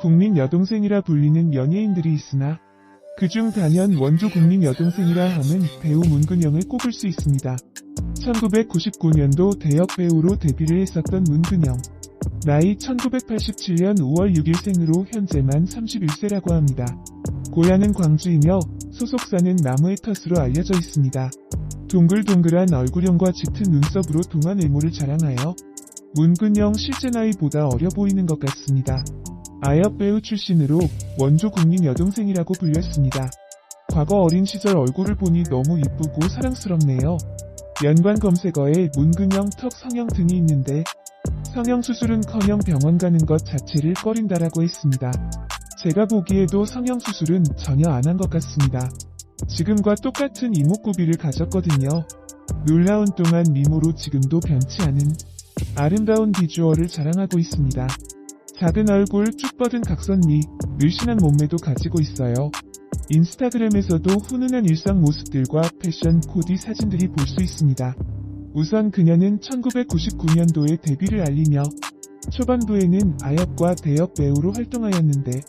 국민 여동생이라 불리는 연예인들이 있으나 그중 단연 원조 국민 여동생이라 함은 배우 문근영을 꼽을 수 있습니다. 1999년도 대역 배우로 데뷔를 했었던 문근영. 나이 1987년 5월 6일 생으로 현재 만 31세라고 합니다. 고향은 광주이며 소속사는 나무의 텃으로 알려져 있습니다. 동글동글한 얼굴형과 짙은 눈썹으로 동안 외모를 자랑하여 문근영 실제 나이보다 어려 보이는 것 같습니다. 아역 배우 출신으로 원조 국민 여동생이라고 불렸습니다. 과거 어린 시절 얼굴을 보니 너무 이쁘고 사랑스럽네요. 연관 검색어에 문근영 턱 성형 등이 있는데 성형수술은커녕 병원 가는 것 자체를 꺼린다라고 했습니다. 제가 보기에도 성형수술은 전혀 안 한 것 같습니다. 지금과 똑같은 이목구비를 가졌거든요. 놀라운 동안 미모로 지금도 변치 않은 아름다운 비주얼을 자랑하고 있습니다. 작은 얼굴, 쭉 뻗은 각선미, 늘씬한 몸매도 가지고 있어요. 인스타그램에서도 훈훈한 일상 모습들과 패션 코디 사진들이 볼 수 있습니다. 우선 그녀는 1999년도에 데뷔를 알리며 초반부에는 아역과 대역 배우로 활동하였는데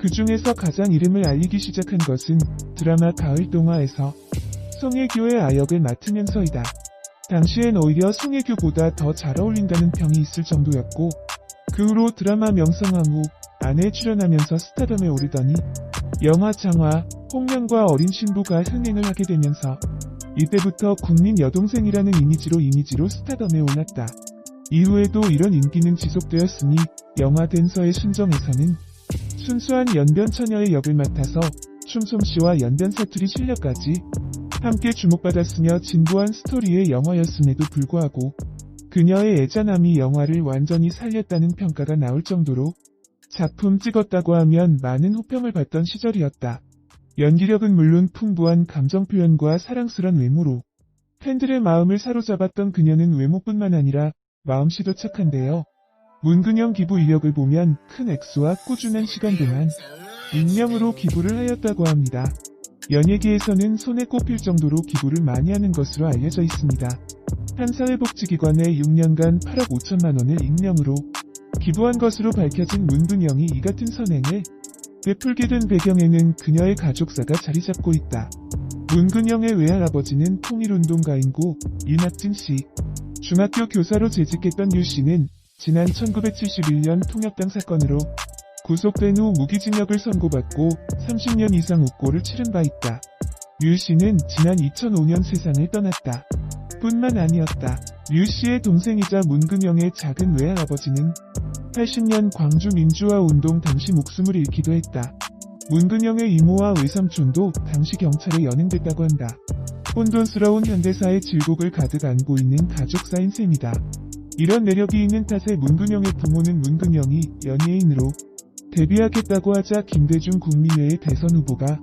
그 중에서 가장 이름을 알리기 시작한 것은 드라마 가을동화에서 송혜교의 아역을 맡으면서이다. 당시엔 오히려 송혜교보다 더 잘 어울린다는 평이 있을 정도였고 그 후로 드라마 명성황후 안에 출연하면서 스타덤에 오르더니 영화 장화, 홍련과 어린 신부가 흥행을 하게 되면서 이때부터 국민 여동생이라는 이미지로 스타덤에 올랐다. 이후에도 이런 인기는 지속되었으니 영화 댄서의 순정에서는 순수한 연변 처녀의 역을 맡아서 춤솜씨와 연변 사투리 실력까지 함께 주목받았으며 진부한 스토리의 영화였음에도 불구하고 그녀의 애잔함이 영화를 완전히 살렸다는 평가가 나올 정도로 작품 찍었다고 하면 많은 호평을 받던 시절이었다. 연기력은 물론 풍부한 감정 표현과 사랑스런 외모로 팬들의 마음을 사로잡았던 그녀는 외모뿐만 아니라 마음씨도 착한데요. 문근영 기부 이력을 보면 큰 액수와 꾸준한 시간 동안 익명으로 기부를 하였다고 합니다. 연예계에서는 손에 꼽힐 정도로 기부를 많이 하는 것으로 알려져 있습니다. 한 사회복지기관에 6년간 8억 5천만 원을 익명으로 기부한 것으로 밝혀진 문근영이 이 같은 선행을 베풀게 된 배경에는 그녀의 가족사가 자리 잡고 있다. 문근영의 외할아버지는 통일운동가인고 윤학진 씨, 중학교 교사로 재직했던 유 씨는 지난 1971년 통역당 사건으로 구속된 후 무기징역을 선고받고 30년 이상 옥고를 치른 바 있다. 유 씨는 지난 2005년 세상을 떠났다. 뿐만 아니었다. 유 씨의 동생이자 문근영의 작은 외할아버지는 80년 광주 민주화운동 당시 목숨을 잃기도 했다. 문근영의 이모와 외삼촌도 당시 경찰에 연행됐다고 한다. 혼돈스러운 현대사의 질곡을 가득 안고 있는 가족사인 셈이다. 이런 매력이 있는 탓에 문근영의 부모는 문근영이 연예인으로 데뷔하겠다고 하자 김대중 국민회의 대선 후보가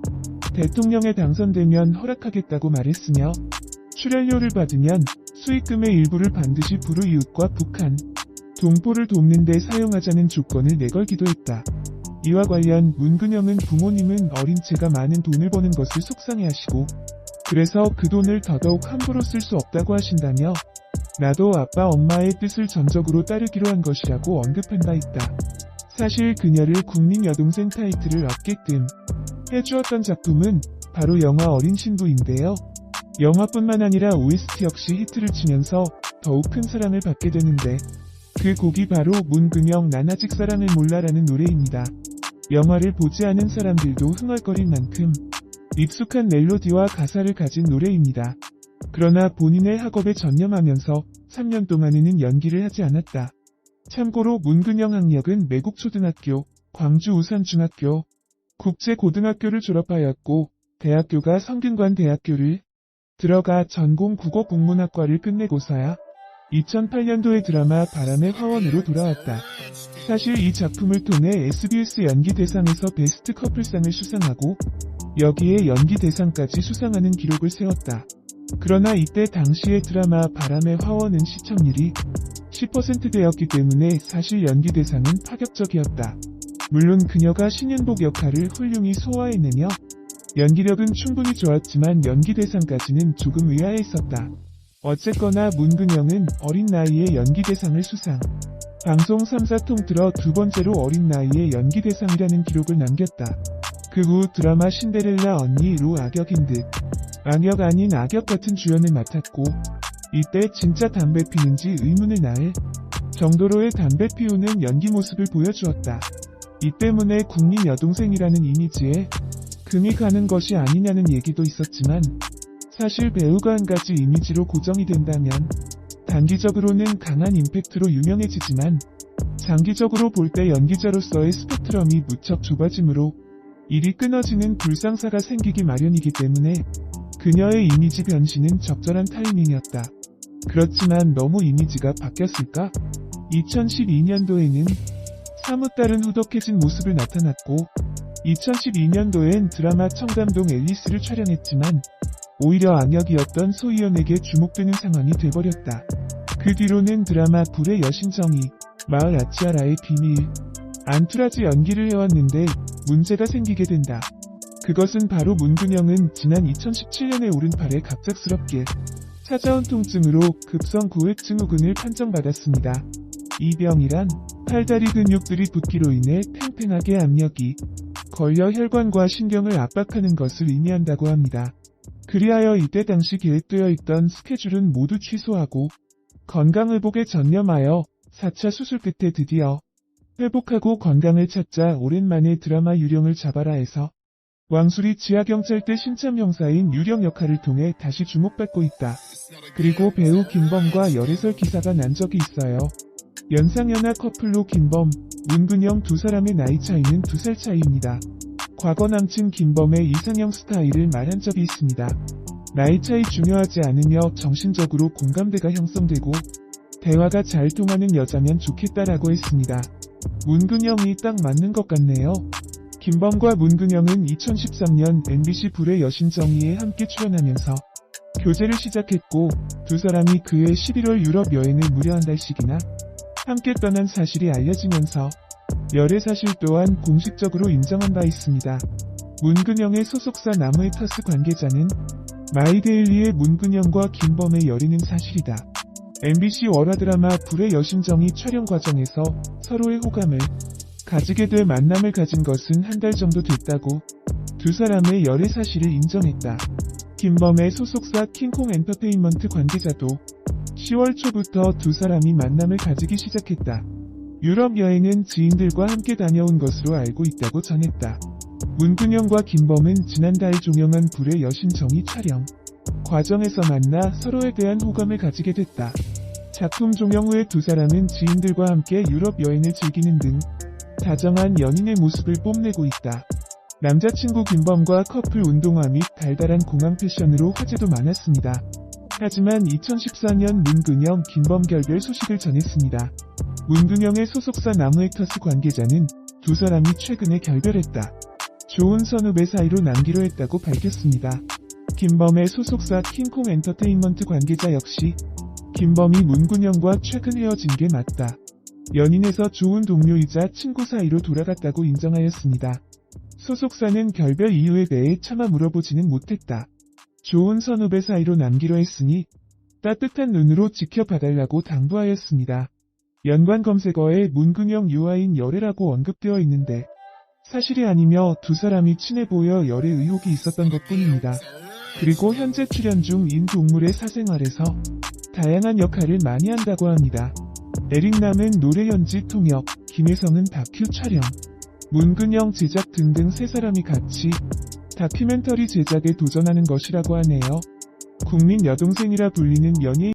대통령에 당선되면 허락하겠다고 말했으며 출연료를 받으면 수익금의 일부를 반드시 불우이웃과 북한, 동포를 돕는 데 사용하자는 조건을 내걸기도 했다. 이와 관련 문근영은 부모님은 어린 채가 많은 돈을 버는 것을 속상해하시고 그래서 그 돈을 더더욱 함부로 쓸 수 없다고 하신다며 나도 아빠 엄마의 뜻을 전적으로 따르기로 한 것이라고 언급한 바 있다. 사실 그녀를 국민 여동생 타이틀을 얻게끔 해주었던 작품은 바로 영화 어린 신부인데요. 영화뿐만 아니라 OST 역시 히트를 치면서 더욱 큰 사랑을 받게 되는데 그 곡이 바로 문근영 난 아직 사랑을 몰라라는 노래입니다. 영화를 보지 않은 사람들도 흥얼거릴 만큼 익숙한 멜로디와 가사를 가진 노래입니다. 그러나 본인의 학업에 전념하면서 3년 동안에는 연기를 하지 않았다. 참고로 문근영 학력은 매국초등학교, 광주 우산중학교, 국제고등학교를 졸업하였고 대학교가 성균관대학교를 들어가 전공 국어국문학과를 끝내고서야 2008년도에 드라마 바람의 화원으로 돌아왔다. 사실 이 작품을 통해 SBS 연기대상에서 베스트 커플상을 수상하고 여기에 연기대상까지 수상하는 기록을 세웠다. 그러나 이때 당시의 드라마 바람의 화원은 시청률이 10%대였기 때문에 사실 연기대상은 파격적이었다. 물론 그녀가 신윤복 역할을 훌륭히 소화해내며 연기력은 충분히 좋았지만 연기대상까지는 조금 의아했었다. 어쨌거나 문근영은 어린 나이에 연기대상을 수상. 방송 3사 통틀어 두 번째로 어린 나이에 연기대상이라는 기록을 남겼다. 그 후 드라마 신데렐라 언니로 악역인 듯 악역 아닌 악역 같은 주연을 맡았고 이때 진짜 담배 피는지 의문을 낳을 정도로의 담배 피우는 연기 모습을 보여주었다. 이 때문에 국민 여동생이라는 이미지에 금이 가는 것이 아니냐는 얘기도 있었지만 사실 배우가 한 가지 이미지로 고정이 된다면 단기적으로는 강한 임팩트로 유명해지지만 장기적으로 볼 때 연기자로서의 스펙트럼이 무척 좁아지므로 일이 끊어지는 불상사가 생기기 마련이기 때문에 그녀의 이미지 변신은 적절한 타이밍이었다. 그렇지만 너무 이미지가 바뀌었을까? 2012년도에는 사뭇 다른 후덕해진 모습을 나타났고 2012년도엔 드라마 청담동 앨리스를 촬영했지만 오히려 악역이었던 소희연에게 주목되는 상황이 돼버렸다. 그 뒤로는 드라마 불의 여신정의, 마을 아치아라의 비밀, 안투라지 연기를 해왔는데 문제가 생기게 된다. 그것은 바로 문근영은 지난 2017년에 오른팔에 갑작스럽게 찾아온 통증으로 급성 고액증후군을 판정받았습니다. 이 병이란 팔다리 근육들이 붓기로 인해 팽팽하게 압력이 걸려 혈관과 신경을 압박하는 것을 의미한다고 합니다. 그리하여 이때 당시 계획되어 있던 스케줄은 모두 취소하고 건강회복에 전념하여 4차 수술 끝에 드디어 회복하고 건강을 찾자 오랜만에 드라마 유령을 잡아라에서 왕수리 지하경찰대 신참 형사인 유령 역할을 통해 다시 주목받고 있다. 그리고 배우 김범과 열애설 기사가 난 적이 있어요. 연상연하 커플로 김범, 문근영 두 사람의 나이 차이는 2살 차이입니다. 과거 남친 김범의 이상형 스타일을 말한 적이 있습니다. 나이 차이 중요하지 않으며 정신적으로 공감대가 형성되고 대화가 잘 통하는 여자면 좋겠다라고 했습니다. 문근영이 딱 맞는 것 같네요. 김범과 문근영은 2013년 MBC 불의 여신정의에 함께 출연하면서 교제를 시작했고 두 사람이 그해 11월 유럽 여행을 무려 한 달씩이나 함께 떠난 사실이 알려지면서 열애 사실 또한 공식적으로 인정한 바 있습니다. 문근영의 소속사 나무에터스 관계자는 마이데일리의 문근영과 김범의 열애는 사실이다. MBC 월화드라마 불의 여신정의 촬영 과정에서 서로의 호감을 가지게 될 만남을 가진 것은 한 달 정도 됐다고 두 사람의 열애 사실을 인정했다. 김범의 소속사 킹콩 엔터테인먼트 관계자도 10월 초부터 두 사람이 만남을 가지기 시작했다. 유럽 여행은 지인들과 함께 다녀온 것으로 알고 있다고 전했다. 문근영과 김범은 지난달 종영한 불의 여신정의 촬영 과정에서 만나 서로에 대한 호감을 가지게 됐다. 작품 종영 후에 두 사람은 지인들과 함께 유럽 여행을 즐기는 등 다정한 연인의 모습을 뽐내고 있다. 남자친구 김범과 커플 운동화 및 달달한 공항 패션으로 화제도 많았습니다. 하지만 2014년 문근영, 김범 결별 소식을 전했습니다. 문근영의 소속사 나무에터스 관계자는 두 사람이 최근에 결별했다. 좋은 선후배 사이로 남기로 했다고 밝혔습니다. 김범의 소속사 킹콩 엔터테인먼트 관계자 역시 김범이 문근영과 최근 헤어진 게 맞다. 연인에서 좋은 동료이자 친구 사이로 돌아갔다고 인정하였습니다. 소속사는 결별 이유에 대해 차마 물어보지는 못했다. 좋은 선후배 사이로 남기로 했으니 따뜻한 눈으로 지켜봐달라고 당부하였습니다. 연관 검색어에 문근영 유아인 열애라고 언급되어 있는데 사실이 아니며 두 사람이 친해 보여 열애 의혹이 있었던 것뿐입니다. 그리고 현재 출연 중인 동물의 사생활에서 다양한 역할을 많이 한다고 합니다. 에릭남은 노래 연지 통역, 김혜성은 다큐 촬영, 문근영 제작 등등 세 사람이 같이 다큐멘터리 제작에 도전하는 것이라고 하네요. 국민 여동생이라 불리는 연예인